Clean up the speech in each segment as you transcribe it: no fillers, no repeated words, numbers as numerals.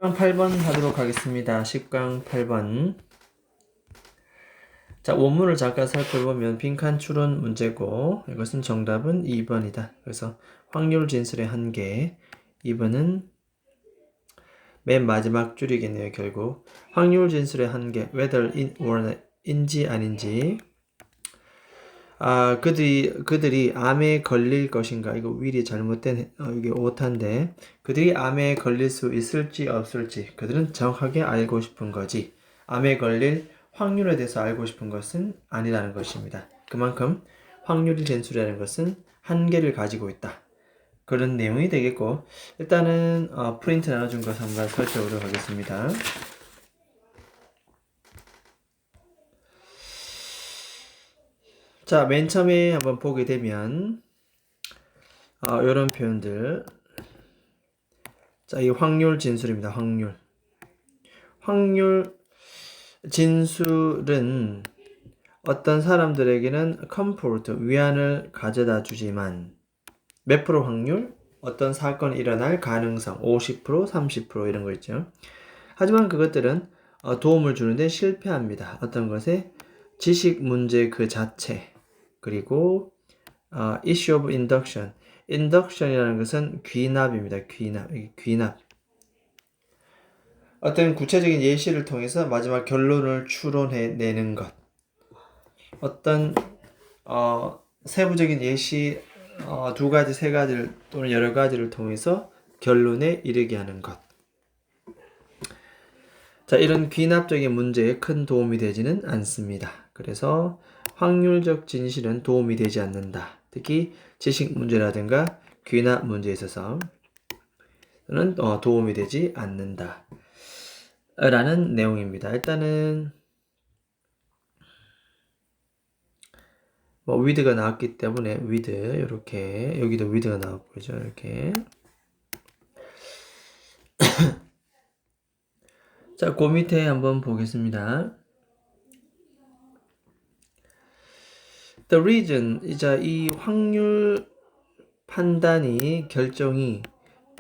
10강 8번 하도록 하겠습니다. 10강 8번. 자, 원문을 잠깐 살펴보면 빈칸 추론 문제고 이것은 정답은 2번이다. 그래서 확률 진술의 한계. 2번은 맨 마지막 줄이겠네요. 결국 확률 진술의 한계 whether in or 인지 아닌지. 그들이 암에 걸릴 것인가? 이거 will이 잘못된 이게 오타인데 그들이 암에 걸릴 수 있을지 없을지 그들은 정확하게 알고 싶은 거지. 암에 걸릴 확률에 대해서 알고 싶은 것은 아니라는 것입니다. 그만큼 확률이 진술이라는 것은 한계를 가지고 있다. 그런 내용이 되겠고 일단은 프린트 나눠준 것 한번 살펴보도록 하겠습니다. 자, 맨 처음에 한번 보게 되면 이런 표현들. 자, 이 확률 진술입니다. 확률 진술은 어떤 사람들에게는 comfort, 위안을 가져다 주지만 몇 프로 확률? 어떤 사건이 일어날 가능성 50%, 30% 이런 거 있죠. 하지만 그것들은 도움을 주는데 실패합니다. 어떤 것에? 지식 문제 그 자체. 그리고 issue of induction. induction이라는 것은 귀납입니다. 귀납. 어떤 구체적인 예시를 통해서 마지막 결론을 추론해내는 것. 어떤 세부적인 예시 두 가지, 세 가지를 또는 여러 가지를 통해서 결론에 이르게 하는 것. 자, 이런 귀납적인 문제에 큰 도움이 되지는 않습니다. 그래서 확률적 진실은 도움이 되지 않는다. 특히 지식 문제라든가 귀납 문제에 있어서는 도움이 되지 않는다. 라는 내용입니다. 일단은 with가 나왔기 때문에 with 이렇게 여기도 with가 나왔고 그죠? 이렇게 자, 그 밑에 한번 보겠습니다. The reason 이제 이 확률 판단이 결정이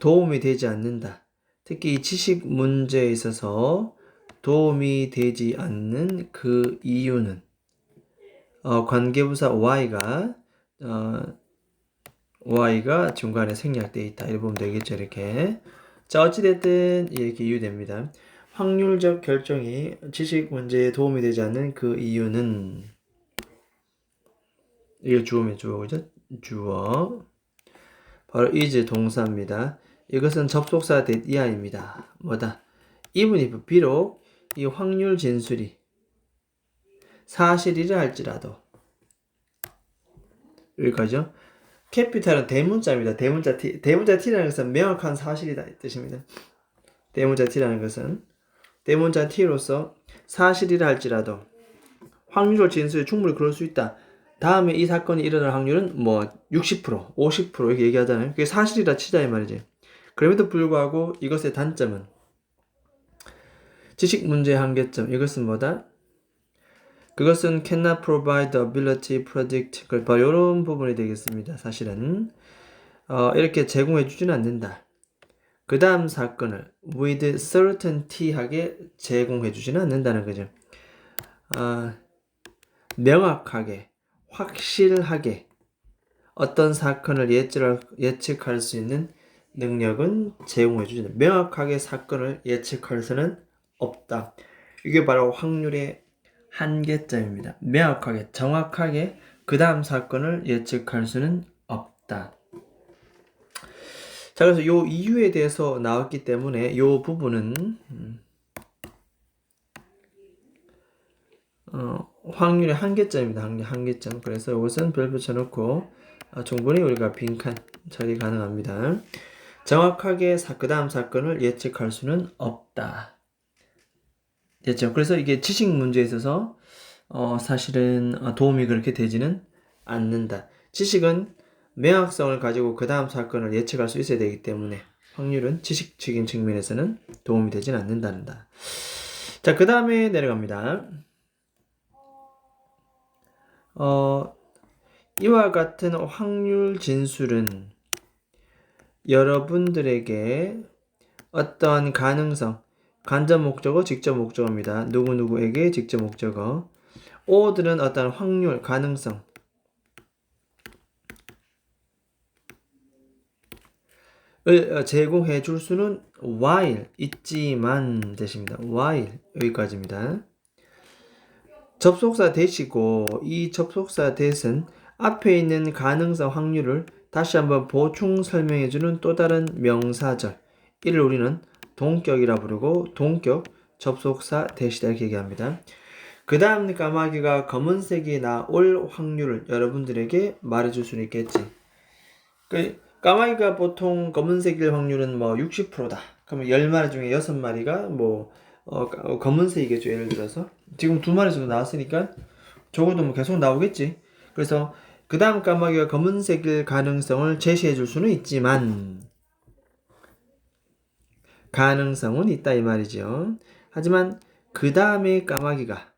도움이 되지 않는다. 특히 이 지식 문제에 있어서 도움이 되지 않는 그 이유는 관계부사 y가 중간에 생략되어 있다. 이렇게 보면 되겠죠. 이렇게. 자, 어찌됐든 이렇게 이유됩니다. 확률적 결정이 지식 문제에 도움이 되지 않는 그 이유는 이게 주어면 주어, 그죠? 주어. 바로 is 동사입니다. 이것은 접속사 that 이하입니다. 뭐다? even if 비록 이 확률 진술이 사실이라 할지라도 여기까지요. 캐피탈은 대문자입니다. 대문자 T라는 것은 명확한 사실이다 이 뜻입니다. 대문자 T라는 것은 대문자 T로서 사실이라 할지라도 확률 진술이 충분히 그럴 수 있다. 다음에 이 사건이 일어날 확률은 60%, 50% 이렇게 얘기하잖아요. 그게 사실이라 치자 이 말이지. 그럼에도 불구하고 이것의 단점은 지식 문제의 한계점. 이것은 뭐다? 그것은 cannot provide the ability predict. 바로 이런 부분이 되겠습니다. 사실은 이렇게 제공해 주지는 않는다. 그 다음 사건을 with certainty하게 제공해 주지는 않는다는 거죠. 명확하게, 확실하게 어떤 사건을 예측할 수 있는 능력은 제공해 주지는 명확하게 사건을 예측할 수는 없다. 이게 바로 확률의 한계점입니다. 명확하게, 정확하게 그 다음 사건을 예측할 수는 없다. 자, 그래서 요 이유에 대해서 나왔기 때문에 요 부분은 확률의 한계점입니다. 한계점. 그래서 이것은 별 붙여놓고 충분히 우리가 빈칸 처리 가능합니다. 정확하게 그 다음 사건을 예측할 수는 없다. 됐죠? 그래서 이게 지식 문제에 있어서 사실은 도움이 그렇게 되지는 않는다. 지식은 명확성을 가지고 그 다음 사건을 예측할 수 있어야 되기 때문에 확률은 지식적인 측면에서는 도움이 되진 않는다. 자, 그 다음에 내려갑니다. 이와 같은 확률 진술은 여러분들에게 어떤 가능성, 간접 목적어, 직접 목적어입니다. 누구누구에게 직접 목적어. O들은 어떤 확률, 가능성. 을 제공해 줄 수는 while, 있지만 뜻입니다. while, 여기까지입니다. 접속사 대시고 이 접속사 대은 앞에 있는 가능성 확률을 다시 한번 보충 설명해주는 또 다른 명사절. 이를 우리는 동격이라 부르고 동격 접속사 대시다 이렇게 얘기합니다. 그 다음 까마귀가 검은색이 나올 확률을 여러분들에게 말해줄 수는 있겠지. 까마귀가 보통 검은색일 확률은 뭐 60%다. 그러면 10마리 중에 6마리가 뭐 검은색이겠죠. 예를 들어서 지금 2마리 정도 나왔으니까 적어도 뭐 계속 나오겠지. 그래서 그 다음 까마귀가 검은색일 가능성을 제시해 줄 수는 있지만 가능성은 있다 이 말이죠. 하지만 그 다음에 까마귀가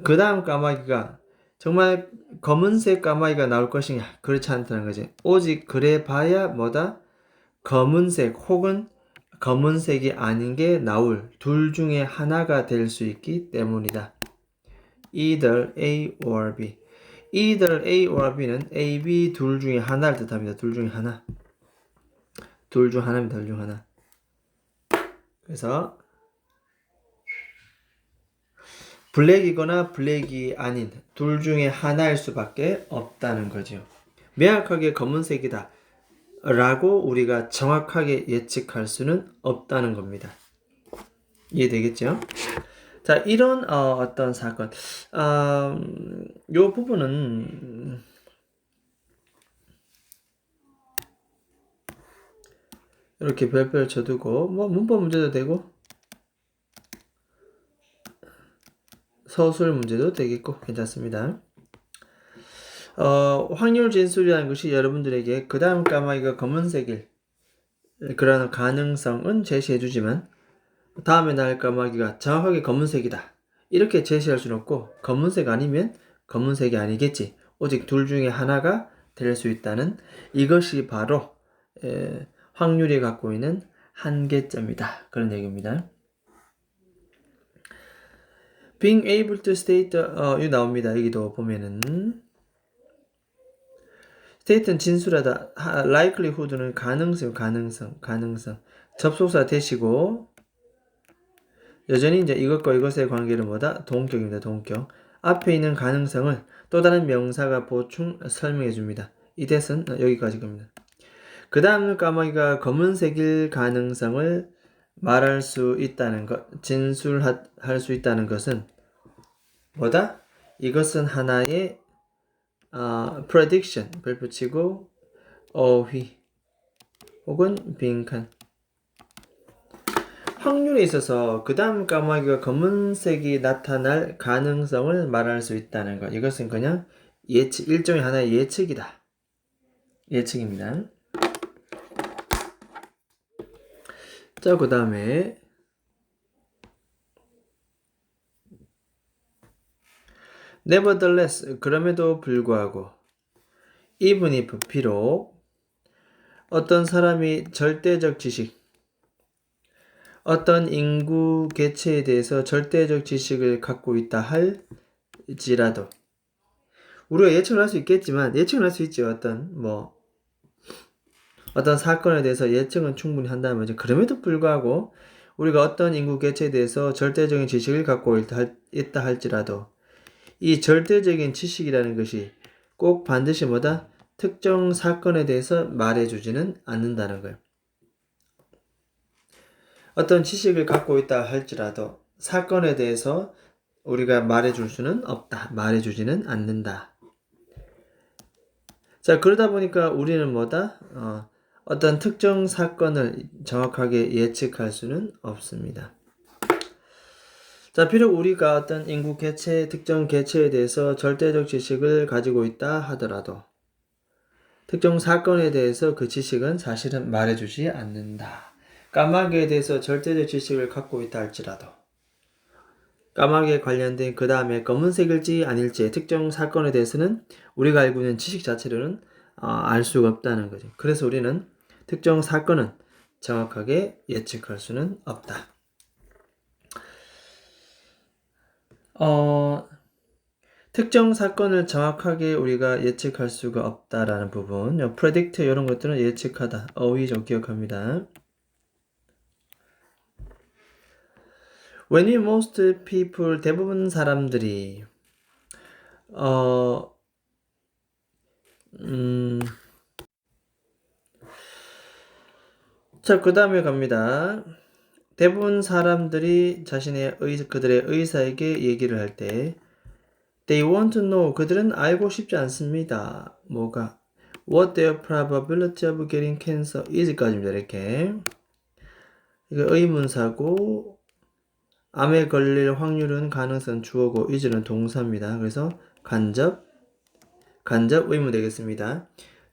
그 다음 까마귀가 정말 검은색 까마귀가 나올 것이냐? 그렇지 않다는 거지. 오직 그래 봐야 뭐다? 검은색 혹은 검은색이 아닌 게 나올 둘 중에 하나가 될 수 있기 때문이다. Either A or B. Either A or B는 A, B 둘 중에 하나를 뜻합니다. 둘 중에 하나. 둘 중 하나입니다. 둘 중 하나. 그래서 블랙이거나 블랙이 아닌 둘 중에 하나일 수밖에 없다는 거죠. 명확하게 검은색이다 라고 우리가 정확하게 예측할 수는 없다는 겁니다. 이해되겠죠? 자, 이런 어떤 사건, 요 부분은 이렇게 별별 쳐두고 뭐 문법 문제도 되고 서술 문제도 되겠고 괜찮습니다. 확률 진술이라는 것이 여러분들에게 그 다음 까마귀가 검은색일 그러한 가능성은 제시해주지만 다음에 나올 까마귀가 정확하게 검은색이다 이렇게 제시할 수는 없고 검은색 아니면 검은색이 아니겠지. 오직 둘 중에 하나가 될 수 있다는 이것이 바로 확률이 갖고 있는 한계점이다. 그런 얘기입니다. Being able to state, 이거 나옵니다. 여기도 보면은 state는 진술하다, likelihood는 가능성. 접속사 대시고 여전히 이제 이것과 이것의 관계를 뭐다? 동격입니다. 동격. 앞에 있는 가능성을 또 다른 명사가 보충 설명해 줍니다. 이 대은 여기까지 겁니다. 그 다음 까마귀가 검은색일 가능성을 말할 수 있다는 것, 진술할 수 있다는 것은 뭐다? 이것은 하나의 prediction, 별 붙이고 어휘 혹은 빈칸 확률에 있어서 그 다음 까마귀가 검은색이 나타날 가능성을 말할 수 있다는 것. 이것은 그냥 예측, 일종의 하나의 예측이다. 예측입니다. 자, 그 다음에 nevertheless, 그럼에도 불구하고 even if, 비록 어떤 사람이 절대적 지식, 어떤 인구 개체에 대해서 절대적 지식을 갖고 있다 할지라도 우리가 예측을 할 수 있겠지만 예측을 할 수 있죠. 어떤 사건에 대해서 예측은 충분히 한다면 그럼에도 불구하고 우리가 어떤 인구 개체에 대해서 절대적인 지식을 갖고 있다 할지라도 이 절대적인 지식이라는 것이 꼭 반드시 뭐다? 특정 사건에 대해서 말해주지는 않는다는 거예요. 어떤 지식을 갖고 있다 할지라도 사건에 대해서 우리가 말해줄 수는 없다. 말해주지는 않는다. 자, 그러다 보니까 우리는 뭐다? 어떤 특정 사건을 정확하게 예측할 수는 없습니다. 자, 비록 우리가 어떤 인구 개체, 특정 개체에 대해서 절대적 지식을 가지고 있다 하더라도 특정 사건에 대해서 그 지식은 사실은 말해주지 않는다. 까마귀에 대해서 절대적 지식을 갖고 있다 할지라도 까마귀에 관련된 그 다음에 검은색일지 아닐지의 특정 사건에 대해서는 우리가 알고 있는 지식 자체로는 알 수가 없다는 거죠. 그래서 우리는 특정 사건은 정확하게 예측할 수는 없다. 특정 사건을 정확하게 우리가 예측할 수가 없다라는 부분, predict 이런 것들은 예측하다, 어휘적 기억합니다. When most people, 대부분 사람들이 자, 그 다음에 갑니다. 대부분 사람들이 그들의 의사에게 얘기를 할 때 They want to know, 그들은 알고 싶지 않습니다. 뭐가? What their probability of getting cancer is까지입니다. 이렇게. 이거 의문사고, 암에 걸릴 확률은 가능성 주어고, is는 동사입니다. 그래서 간접 의문 되겠습니다.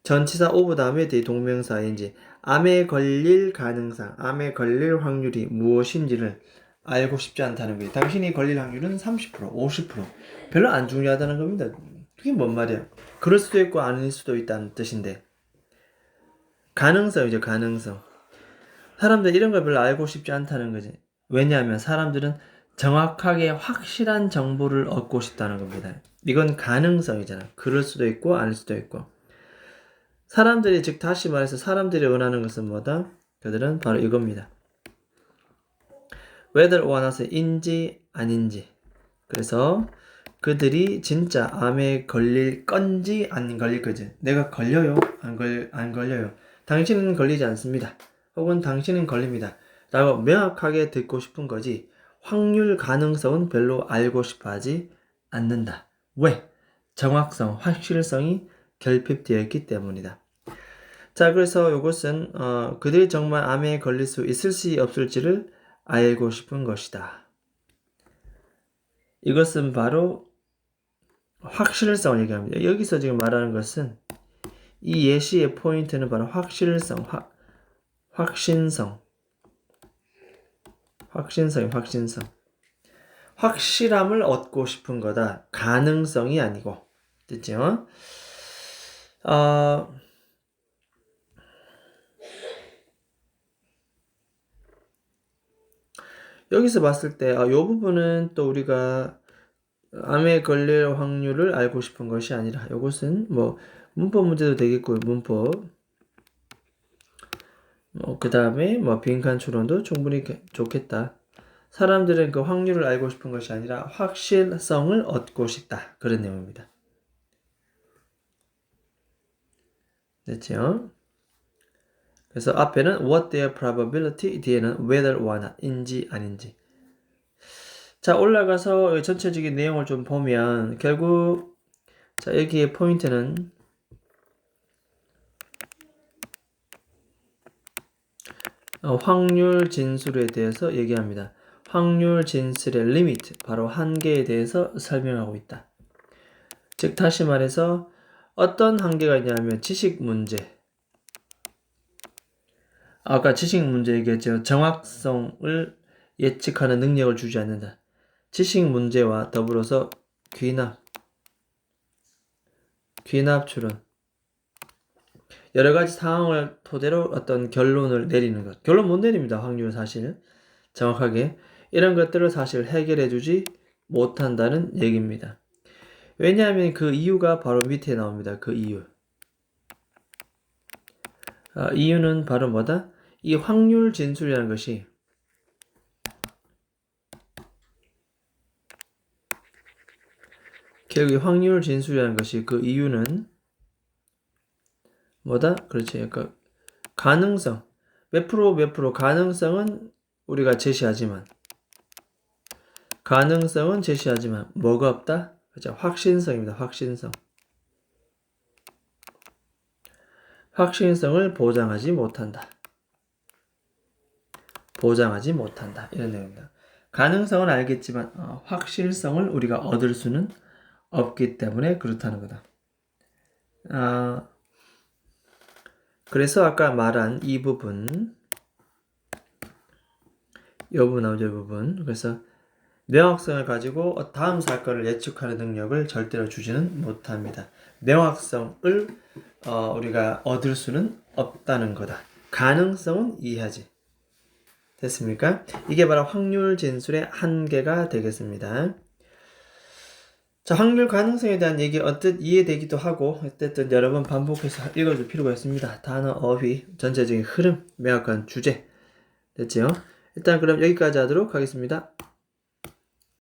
전치사 of 다음에 뒤 동명사 ing. 암에 걸릴 가능성, 암에 걸릴 확률이 무엇인지를 알고 싶지 않다는 거예요. 당신이 걸릴 확률은 30%, 50%. 별로 안 중요하다는 겁니다. 그게 뭔 말이야? 그럴 수도 있고 아닐 수도 있다는 뜻인데. 가능성이죠, 가능성. 사람들 이런 걸 별로 알고 싶지 않다는 거지. 왜냐하면 사람들은 정확하게 확실한 정보를 얻고 싶다는 겁니다. 이건 가능성이잖아. 그럴 수도 있고 아닐 수도 있고. 사람들이, 즉 다시 말해서 사람들이 원하는 것은 뭐다? 그들은 바로 이겁니다. whether 원해서인지 아닌지. 그래서 그들이 진짜 암에 걸릴 건지 안 걸릴 건지. 내가 걸려요? 안 걸려요? 당신은 걸리지 않습니다. 혹은 당신은 걸립니다. 라고 명확하게 듣고 싶은 거지. 확률 가능성은 별로 알고 싶어 하지 않는다. 왜? 정확성, 확실성이 결핍되어 있기 때문이다. 자, 그래서 이것은 그들이 정말 암에 걸릴 수 있을지 없을지를 알고 싶은 것이다. 이것은 바로 확실성을 얘기합니다. 여기서 지금 말하는 것은 이 예시의 포인트는 바로 확실성, 확신성. 확실함을 얻고 싶은 거다. 가능성이 아니고. 됐죠? 여기서 봤을 때, 이 부분은 또 우리가 암에 걸릴 확률을 알고 싶은 것이 아니라, 이것은 뭐, 문법 문제도 되겠고요, 문법. 그 다음에 뭐, 빈칸 추론도 충분히 좋겠다. 사람들은 그 확률을 알고 싶은 것이 아니라 확실성을 얻고 싶다. 그런 내용입니다. 됐죠? 그래서 앞에는 what their probability, 뒤에는 whether or not, 인지 아닌지. 자, 올라가서 전체적인 내용을 좀 보면 결국 자, 여기의 포인트는 확률 진술에 대해서 얘기합니다. 확률 진술의 리미트, 바로 한계에 대해서 설명하고 있다. 즉 다시 말해서 어떤 한계가 있냐면 지식 문제. 아까 지식 문제 얘기했죠. 정확성을 예측하는 능력을 주지 않는다. 지식 문제와 더불어서 귀납 추론. 여러 가지 상황을 토대로 어떤 결론을 내리는 것. 결론 못 내립니다. 확률 사실. 정확하게. 이런 것들을 사실 해결해 주지 못한다는 얘기입니다. 왜냐하면 그 이유가 바로 밑에 나옵니다. 그 이유. 이유는 바로 뭐다? 이 확률 진술이라는 것이 결국 확률 진술이라는 것이 그 이유는 뭐다? 그렇지. 그러니까 가능성. 몇 프로 가능성은 우리가 제시하지만 뭐가 없다? 그죠? 확신성입니다. 확신성을 보장하지 못한다. 이런 내용입니다. 가능성은 알겠지만 확실성을 우리가 얻을 수는 없기 때문에 그렇다는 거다. 그래서 아까 말한 이 부분, 이 부분 나오죠, 이 부분. 그래서 명확성을 가지고 다음 사건을 예측하는 능력을 절대로 주지는 못합니다. 명확성을 우리가 얻을 수는 없다는 거다. 가능성은 이해하지. 됐습니까? 이게 바로 확률 진술의 한계가 되겠습니다. 자, 확률 가능성에 대한 얘기 어뜻 이해되기도 하고 어쨌든 여러 번 반복해서 읽어줄 필요가 있습니다. 단어, 어휘, 전체적인 흐름, 명확한 주제. 됐죠? 일단 그럼 여기까지 하도록 하겠습니다.